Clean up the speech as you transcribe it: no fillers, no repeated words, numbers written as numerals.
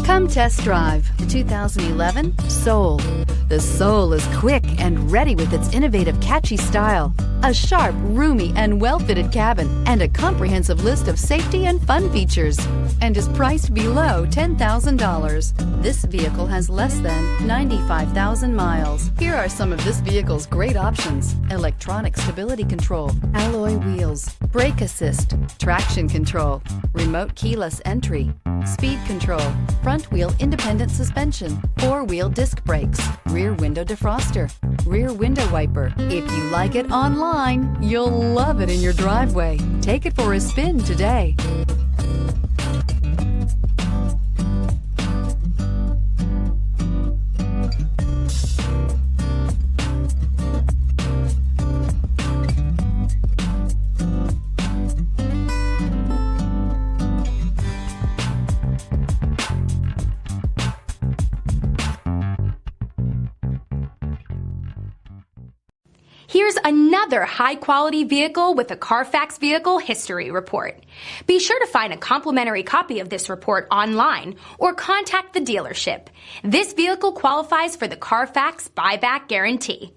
Come test drive the 2011 Soul. The Soul is quick and ready with its innovative, catchy style, a sharp, roomy, and well-fitted cabin, and a comprehensive list of safety and fun features, and is priced below $10,000. This vehicle has less than 95,000 miles. Here are some of this vehicle's great options: electronic stability control, alloy wheels, brake assist, traction control, remote keyless entry, speed control, front wheel independent suspension, four-wheel disc brakes, rear window defroster, rear window wiper. If you like it online, you'll love it in your driveway. Take it for a spin today. Here's another high-quality vehicle with a Carfax Vehicle History Report. Be sure to find a complimentary copy of this report online or contact the dealership. This vehicle qualifies for the Carfax Buyback Guarantee.